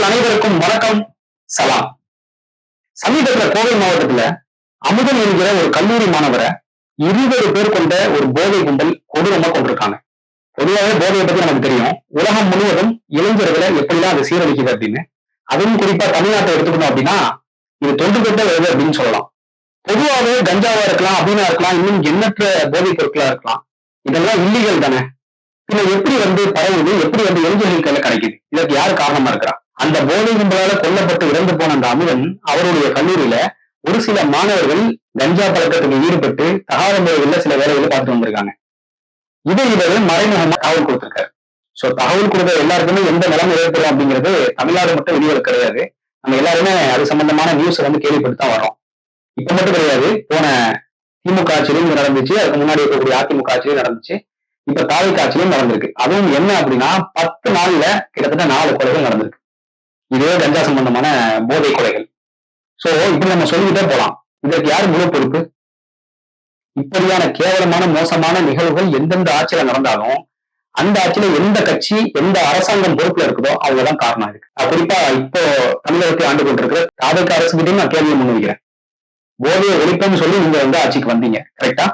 நண்பர்கள் அனைவருக்கும் வணக்கம், சலாம். சமீபத்துல கோவை மாவட்டத்துல அமுதன் என்கிற ஒரு கல்லூரி மாணவரை 20 பேர் கொண்ட ஒரு போதை கும்பல் கொடூரமா கொண்டிருக்காங்க. பொதுவாகவே போதையை பத்தி நமக்கு தெரியும். உலகம் முழுவதும் இளைஞர்களை எப்படிலாம் அது சீரழிக்குது அப்படின்னு. அதுவும் குறிப்பா தமிழ்நாட்டை எடுத்துக்கணும் அப்படின்னா இது தொன்று தொட்ட வருது அப்படின்னு சொல்லலாம். பொதுவாகவே கஞ்சாவா இருக்கலாம், அப்படின்னா இருக்கலாம், இன்னும் எண்ணற்ற போதைப் பொருட்களா இருக்கலாம். இதெல்லாம் இல்லீகல் தானே. இதுல எப்படி பரவுது, எப்படி இளைஞர்கள் கையில கிடைக்குது? இதற்கு யார் காரணமா இருக்கிறா? அந்த போதை கும்பலால கொல்லப்பட்டு இறந்து போன அந்த அமுதன் அவருடைய கல்லூரியில ஒரு சில மாணவர்கள் கஞ்சா பழக்கத்துக்கு ஈடுபட்டு தகாத முறைகள்ல சில வேலைகளை பார்த்து வந்திருக்காங்க. இவர் மறைமுகமா தகவல் கொடுத்திருக்காரு. சோ தகவல் கொடுத்த எல்லாருக்குமே எந்த நிலைமை ஏற்படும் அப்படிங்கிறது தமிழ்நாடு மட்டும் வெளியே கிடையாது. நம்ம எல்லாருமே அது சம்பந்தமான நியூஸ் கேள்விப்பட்டு தான் வரோம். இப்ப மட்டும் கிடையாது, போன திமுக ஆட்சியிலும் நடந்துச்சு, அதுக்கு முன்னாடி இருக்கக்கூடிய அதிமுக ஆட்சியிலும் நடந்துச்சு, இப்ப தாய் ஆட்சியிலும் நடந்திருக்கு. அதுவும் என்ன அப்படின்னா 10 நாள்ல கிட்டத்தட்ட 4 கொலைகள் நடந்திருக்கு. இதே கஞ்சா சம்பந்தமான போதை கொலைகள். சோ இப்படி நம்ம சொல்லிக்கிட்டே போலாம். இதற்கு யார் முழு பொறுப்பு? இப்படியான கேவலமான மோசமான நிகழ்வுகள் எந்தெந்த ஆட்சியில நடந்தாலும் அந்த ஆட்சியில எந்த கட்சி எந்த அரசாங்கம் பொறுப்புல இருக்குதோ அவங்கதான் காரணம் இருக்கு. குறிப்பா இப்போ தமிழகத்தை ஆண்டு கொண்டிருக்கிற தாவேக்கா அரசு கிட்டையும் நான் கேள்வியை முன்வைக்கிறேன். போதையை ஒழிப்புன்னு சொல்லி நீங்க ஆட்சிக்கு வந்தீங்க, கரெக்டா?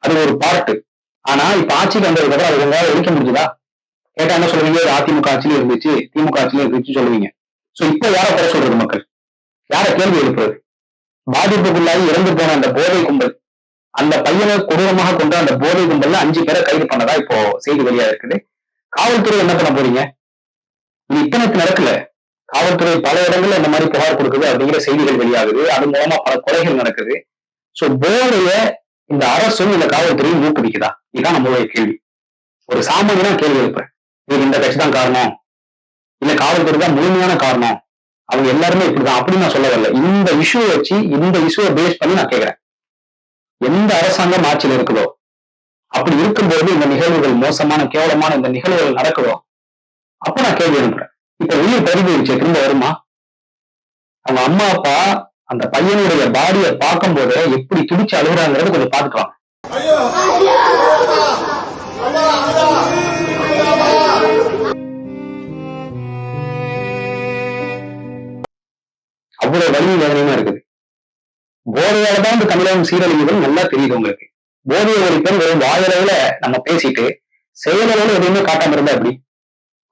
அது ஒரு பார்ட்டு. ஆனா இப்ப ஆட்சிக்கு வந்ததுக்கு அப்புறம் அது உங்களால ஒழிக்க முடிஞ்சுதா? கேட்டா என்ன சொல்லுவீங்க? அதிமுக ஆட்சியிலும் இருந்துச்சு, திமுக ஆட்சியிலும் இருந்துச்சு சொல்லுவீங்க. சோ இப்ப யார குறை சொல்றது? மக்கள் யார கேள்வி எழுப்புறது? பாதிப்புக்குள்ளாகி இறந்து போன அந்த போதை கும்பல், அந்த பையனை கொடூரமாக கொண்ட அந்த போதை கும்பல்ல 5 பேரை கைது பண்ணதா இப்போ செய்தி வெளியா இருக்குது. காவல்துறை என்ன பண்ண போறீங்க? இது இத்தனைக்கு நடக்கல. காவல்துறை பல இடங்கள்ல இந்த மாதிரி புகார் கொடுக்குது அப்படிங்கிற செய்திகள் வெளியாகுது. அது மூலமா பல கொலைகள் நடக்குது. சோ போதைய இந்த அரசும் இந்த காவல்துறையும் ஊக்குவிக்குதா? இதுதான் நம்மளுடைய கேள்வி. ஒரு சாமானியனா கேள்வி எழுப்புறேன். இதுக்கு இந்த கட்சி தான் காரணம், இல்ல காவல்துறை தான் முழுமையான காரணம், அவங்க எல்லாருமே இப்படிதான் அப்படின்னு நான் சொல்ல வரல. இந்த இஷ்யூ வச்சு, இந்த இஷ்யூவை பேஸ் பண்ணி நான் கேட்கிறேன். எந்த அரசாங்கம் ஆட்சியில் இருக்குதோ அப்படி இருக்கும்போது இந்த நிகழ்வுகள், மோசமான கேவலமான இந்த நிகழ்வுகள் நடக்குதோ அப்ப நான் கேள்வி எழுப்புறேன். இப்ப உயிர் பறிபோயிடுச்சு, திரும்ப வருமா? அவங்க அம்மா அப்பா அந்த பையனுடைய பாடியை பார்க்கும் போது எப்படி துடிச்சு அழுகுறாங்கிறது கொஞ்சம் பார்த்துக்கலாம். அவ்வளவு வலி வேதனையுமா இருக்குது. போதையாலதான் இந்த தமிழகம் சீரழிவுகள் நல்லா தெரியுது உங்களுக்கு. போதையை ஒழிப்பேன் வெறும் வாயளவுல நம்ம பேசிட்டு செயலளவுல எதுவுமே காட்டாம இருந்தா எப்படி?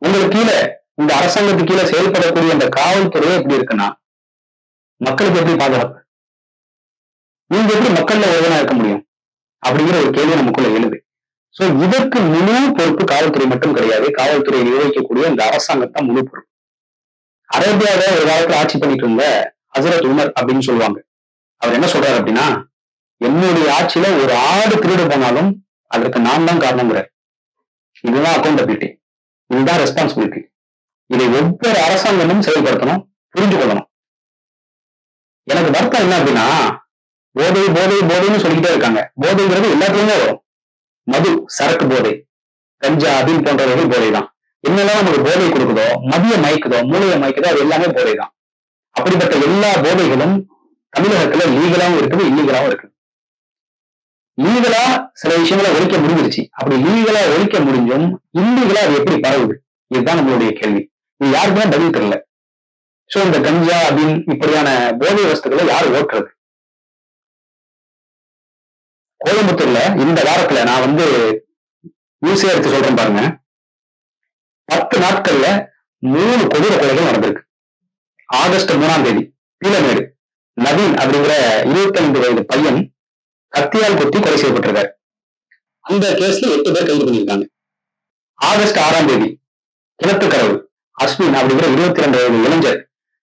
உங்களுக்கு கீழே இந்த அரசாங்கத்துக்கு கீழே செயல்படக்கூடிய அந்த காவல்துறையே எப்படி இருக்குன்னா மக்களுக்கு எப்படி பாதுகாப்பு? நீங்க எப்படி மக்கள்ல ஒருவனா இருக்க முடியும் அப்படிங்கிற ஒரு கேள்வி நமக்குள்ள எழுது. சோ இதற்கு முழு பொறுப்பு காவல்துறை மட்டும் கிடையாது, காவல்துறையை நிர்வகிக்கக்கூடிய இந்த அரசாங்கத்தான் முழு பொறுப்பு. அரேபியாவை ஒரு காலத்துல ஆட்சி பண்ணிட்டு இருந்த ஹசரத் உமர் அப்படின்னு சொல்லுவாங்க. அவர் என்ன சொல்றாரு அப்படின்னா, என்னுடைய ஆட்சியில ஒரு ஆடு திருடு போனாலும் அதற்கு நான் தான் காரணங்கிறார். இதுதான் அக்கௌண்டபிலிட்டி, இதுதான் ரெஸ்பான்சிபிலிட்டி. இதை ஒவ்வொரு அரசாங்கமும் செயல்படுத்தணும், புரிஞ்சு கொள்ளணும். எனக்கு வருத்தம் என்ன அப்படின்னா, போதை போதை போதைன்னு சொல்லிக்கிட்டே இருக்காங்க. போதைங்கிறது எல்லாத்துலயுமே வரும். மது, சரக்கு போதை, கஞ்சா, அபின் போன்றவர்கள் போதை தான். என்னெல்லாம் நமக்கு போதை கொடுக்குதோ, மதிய மயக்குதோ, மூளையை மயக்குதோ, அது எல்லாமே போதை தான். அப்படிப்பட்ட எல்லா போதைகளும் தமிழகத்துல லீகலாவும் இருக்குது, இல்லீகலாவும் இருக்குது. லீகலா சில விஷயங்களை ஒழிக்க முடிஞ்சிருச்சு. அப்படி லீகலா ஒழிக்க முடிஞ்சும் இல்லீகலா அது எப்படி பரவுது? இதுதான் நம்மளுடைய கேள்வி. இது யாருக்குமே பதில் தெரியல. சோ இந்த கஞ்சா அப்படின்னு இப்படியான போதை வஸ்துக்களை யார் ஓட்டுறது? கோயம்புத்தூர்ல இந்த வாரத்துல நான் நியூஸே எடுத்து சொல்றேன் பாருங்க. 10 நாட்கள்ல 3 கொடூர கொலைகள் நடந்திருக்கு. ஆகஸ்ட் 3ஆம் தேதி பீலமேடு நவீன் அப்படிங்கிற 25 வயது பையன் கத்தியால் குத்தி கொலை செய்யப்பட்டிருக்காரு. அந்த கேஸ்ல 8 பேர் கைது பண்ணியிருக்காங்க. ஆகஸ்ட் 6ஆம் தேதி கிணத்துக்கரவு அஸ்வின் அப்படிங்கிற 22 வயது இளைஞர்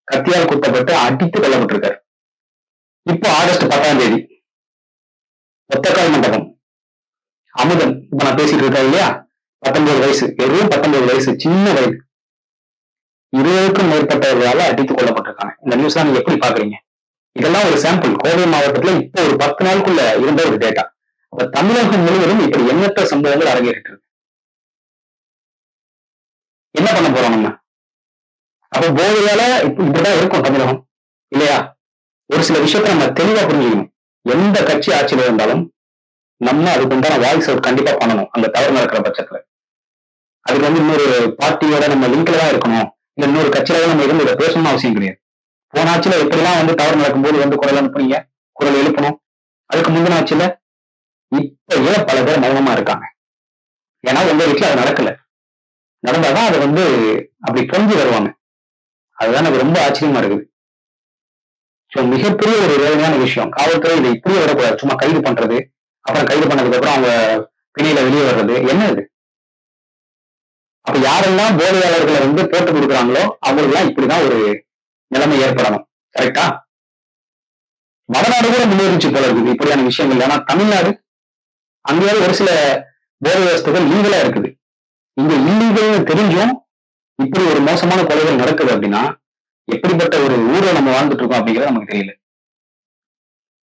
கத்தியால் குத்தப்பட்டு அடித்து கொல்லப்பட்டிருக்காரு. இப்போ ஆகஸ்ட் 10ஆம் தேதி ஒத்தக்கால் மண்டபம் அமுதன், இப்ப நான் பேசிட்டு இருக்கேன் இல்லையா, 19 வயசு, வெறும் 19 வயசு, சின்ன வயது, 20க்கும் மேற்பட்டவர்களால அடித்துக் கொல்லப்பட்டிருக்காங்க. இந்த நியூஸ் நீங்க எப்படி பாக்குறீங்க? இதெல்லாம் ஒரு சாம்பிள். கோவை மாவட்டத்துல இப்போ ஒரு 10 நாளுக்குள்ள இருந்த ஒரு டேட்டா. அப்ப தமிழகம் முழுவதும் இப்படி எண்ணற்ற சம்பவங்கள் அரங்கேறிட்டு இருக்கு. என்ன பண்ண போறோம் நம்ம? அப்ப போதையால இப்படிதான் இருக்கும் தமிழகம் இல்லையா? ஒரு சில விஷயத்த நம்ம தெளிவா புரிஞ்சுக்கணும். எந்த கட்சி ஆட்சியில இருந்தாலும் நம்ம அதுக்கு உண்டான வாய்ஸ் அவுட் கண்டிப்பா பண்ணணும். அந்த தவறு நடக்கிற பட்சத்துல அதுக்கு இன்னொரு பார்ட்டியோட நம்ம லிங்க்ல தான் இருக்கணும், இல்ல இன்னொரு கட்சியில நம்ம இருந்து இதை பேசணும்னு அவசியம் கிடையாது. போன ஆட்சியில எப்படிலாம் வந்து தவறு நடக்கும்போது வந்து குரல் அனுப்புனீங்க, குரல் எழுப்பணும். அதுக்கு முந்தின ஆட்சியில இப்ப ஏன் பல பேர் மௌனமா இருக்காங்க? ஏன்னா உங்க வீட்டுல அது நடக்கல. நடந்தாதான் அதை வந்து அப்படி பொங்கி வருவாங்க. அதுதான் எனக்கு ரொம்ப ஆச்சரியமா இருக்குது. சோ மிகப்பெரிய ஒரு வேதனையான விஷயம். காவல்துறை இதை இப்படியே விடக்கூடாது. சும்மா கைது பண்றது, அப்புறம் கைது பண்ணதுக்கு அப்புறம் அவங்க பிணையில வெளியே வர்றது என்ன இது? அப்ப யாரெல்லாம் போதையாளர்களை வந்து போட்டு கொடுக்குறாங்களோ அவங்களுக்கு எல்லாம் இப்படிதான் ஒரு நிலைமை ஏற்படணும். கரெக்டா? வடநாடு கூட முன்னேறிச்சு போல இருக்குது இப்படியான விஷயங்கள். ஆனா தமிழ்நாடு அங்கேயாவது ஒரு சில போதை வஸ்துகள் லீகலா இருக்குது. இங்க இல்லீகல்னு தெரிஞ்சும் இப்படி ஒரு மோசமான கொலைகள் நடக்குது அப்படின்னா எப்படிப்பட்ட ஒரு ஊரை நம்ம வாழ்ந்துட்டு இருக்கோம் அப்படிங்கிறது நமக்கு தெரியல.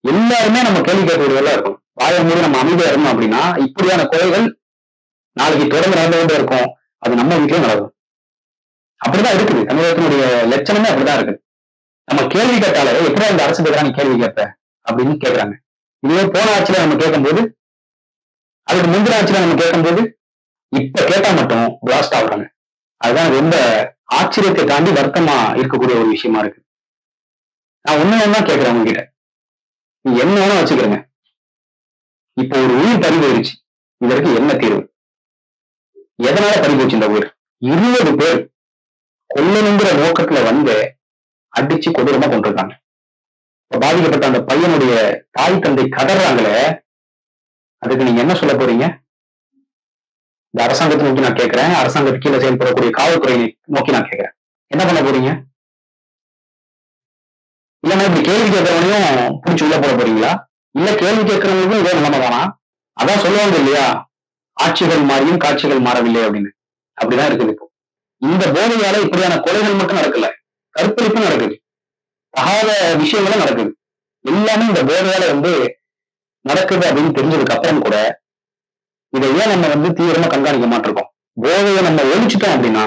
எல்லாருமே நம்ம கேள்வி கேட்கக்கூடியதெல்லாம் இருக்கும். வாயை மூடி நம்ம அமைதியா இருந்தோம் அப்படின்னா இப்படியான கொலைகள் நாளைக்கு தொடர்ந்து நடந்து கொண்டே இருக்கும். அது நம்ம வீட்லயும் நடக்கும். அப்படிதான் இருக்குது. தமிழகத்தினுடைய லட்சணமே அப்படிதான் இருக்குது. நம்ம கேள்வி கேட்டாலே எப்படியா இந்த அரசு எதிராக நீ கேள்வி கேட்ப அப்படின்னு கேட்கறாங்க. இதுவே போன ஆட்சியில நம்ம கேட்கும்போது, அதுக்கு முந்தின ஆட்சியில நம்ம கேட்கும்போது, இப்ப கேட்டா மட்டும் பிளாஸ்ட் ஆகுறாங்க. அதுதான் ரொம்ப ஆச்சரியத்தை தாண்டி வருத்தமா இருக்கக்கூடிய ஒரு விஷயமா இருக்கு. நான் ஒண்ணு தான் கேட்கிறேன் உங்ககிட்ட. நீ என்ன வேணா வச்சுக்கிறேங்க. இப்போ ஒரு உயிர் பறி போயிருச்சு. இதற்கு என்ன தீர்வு? எதனால பறி போச்சு இந்த உயிர்? 20 பேர் கொல்லணுங்கிற நோக்கத்துல வந்து அடிச்சு கொடூரமா கொண்டிருக்காங்க. இப்ப பாதிக்கப்பட்ட அந்த பையனுடைய தாய் தந்தை கதறாங்களே, அதுக்கு நீங்க என்ன சொல்ல போறீங்க? இந்த அரசாங்கத்தை நோக்கி நான் கேட்கிறேன், அரசாங்கத்துக்கு கீழே செயல்படக்கூடிய காவல்துறையை நோக்கி நான் கேட்கிறேன். என்ன பண்ண போறீங்க? இல்லைன்னா இப்படி கேள்வி கேட்கறவனையும் பிடிச்சி உள்ள போட போறீங்களா? இல்ல கேள்வி கேட்கறவங்களுக்கும் இதே நிலைமை தானா? அதான் சொல்லுவாங்க இல்லையா, ஆட்சிகள் மாறியும் காட்சிகள் மாறவில்லை அப்படின்னு. அப்படிதான் இருக்குது இப்போ. இந்த போதையால இப்படியான கொலைகள் மட்டும் நடக்கல, கற்பழிப்பும் நடக்குது, தகாத விஷயங்களும் நடக்குது. எல்லாமே இந்த போதையால வந்து நடக்குது அப்படின்னு தெரிஞ்சதுக்கு அப்புறம் கூட இதை ஏன் நம்ம வந்து தீவிரமா கண்காணிக்க மாட்டிருக்கோம்? போதையை நம்ம ஒழிச்சிட்டோம் அப்படின்னா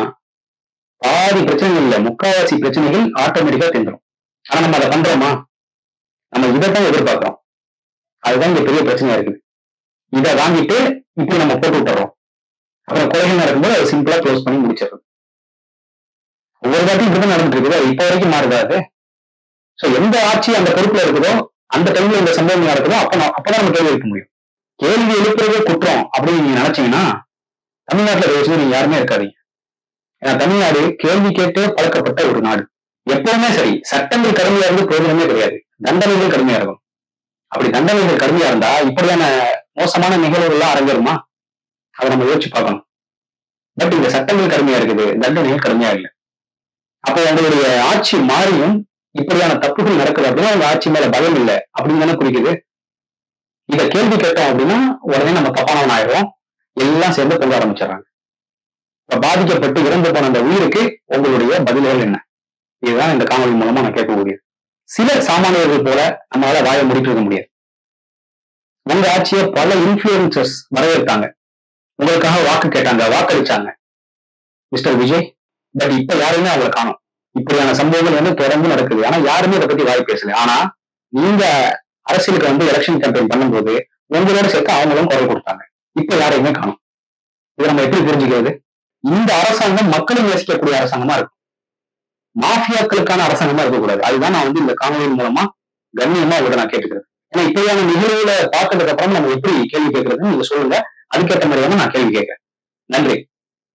பாதி பிரச்சனைகள் இல்ல, முக்காவாசி பிரச்சனைகள் ஆட்டோமேட்டிக்கா தெரிஞ்சிடும். ஆனா நம்ம அதை பண்றோமா? நம்ம இதைத்தான் எதிர்பார்க்கிறோம். அதுதான் இங்க பெரிய பிரச்சனையா இருக்குது. இதை வாங்கிட்டு இப்படி நம்ம போட்டு விட்டுறோம். அப்புறம் கொலைகள் நடக்கும்போது அதை சிம்பிளா க்ளோஸ் பண்ணி முடிச்சிடறோம். ஒவ்வொரு வாட்டியும் இப்படிதான் நடந்துட்டு இருக்குது. அது இப்ப வரைக்கும் மாறுதாது. சோ எந்த ஆட்சி அந்த பொறுப்புல இருக்குதோ அந்த டைம்ல இந்த சம்பவம் நடக்குதோ அப்பதான் நம்ம கேள்வி எழுப்ப முடியும். கேள்வி எழுப்புறதே குற்றம் அப்படின்னு நீங்க நினைச்சீங்கன்னா தமிழ்நாட்டுல பேசுவது நீங்க யாருமே இருக்காதீங்க. ஏன்னா தமிழ்நாடு கேள்வி கேட்டு பழக்கப்பட்ட ஒரு நாடு. எப்பவுமே சரி, சட்டங்கள் கடுமையா இருந்து பிரயோஜனமே கிடையாது, தண்டனைகள் கடுமையா இருக்கும். அப்படி தண்டனைகள் கடுமையா இருந்தா இப்படியான மோசமான நிகழ்வுகள்லாம் அரங்கேறுமா? அதை நம்ம யோசிச்சு பார்க்கணும். பட் இந்த சட்டங்கள் கடுமையா இருக்குது, தண்டனைகள் கடுமையா இல்லை. அப்போ உங்களுடைய ஆட்சி மாறியும் இப்படியான தப்புகள் நடக்குது அப்படின்னா உங்க ஆட்சி மேல பயம் இல்லை அப்படின்னு தானே குறிக்குது. இதை கேள்வி கேட்டோம் அப்படின்னா உடனே நம்ம தப்பானவன் ஆயிடுவோம், எல்லாம் சேர்ந்து பொங்க ஆரம்பிச்சிடறாங்க. இப்ப பாதிக்கப்பட்டு இறந்து போன அந்த உயிருக்கு உங்களுடைய பதில்கள் என்ன? இதுதான் இந்த காணொலி மூலமா நான் கேட்கக்கூடியது. சில சாமானியர்கள் போல நம்மளால வாயை முடிட்டு இருக்க முடியாது. உங்க ஆட்சியை பல இன்ஃபுளுசர்ஸ் வரவேற்காங்க, உங்களுக்காக வாக்கு கேட்டாங்க, வாக்களிச்சாங்க மிஸ்டர் விஜய். பட் இப்ப யாருமே அவங்களை காணும். இப்படியான சம்பவங்கள் வந்து தொடர்ந்து நடக்குது. ஆனா யாருமே இதை பத்தி வாய் பேசல. ஆனா நீங்க அரசியலுக்கு வந்து எலெக்ஷன் கேம்பெயின் பண்ணும்போது உங்களோட சேர்த்து அவங்களும் குரல் கொடுத்தாங்க. இப்ப யாரையுமே காணும். இதை நம்ம எப்படி புரிஞ்சுக்கிறது? இந்த அரசாங்கம் மக்களை நேசிக்கக்கூடிய அரசாங்கமா இருக்கும், மாஃபியாக்களுக்கான அரசாங்கமா இருக்கக்கூடாது. அதுதான் நான் வந்து இந்த காணொலியின் மூலமா கண்ணியமா இதை நான் கேட்டுக்கிறேன். ஏன்னா இப்படியான நிகழ்வுகளை பார்த்ததுக்கு அப்புறம் நம்ம எப்படி கேள்வி கேட்கறதுன்னு நீங்க சொல்லுங்க. அதுக்கேற்ற மாதிரியான நான் கேள்வி கேட்கிறேன். நன்றி.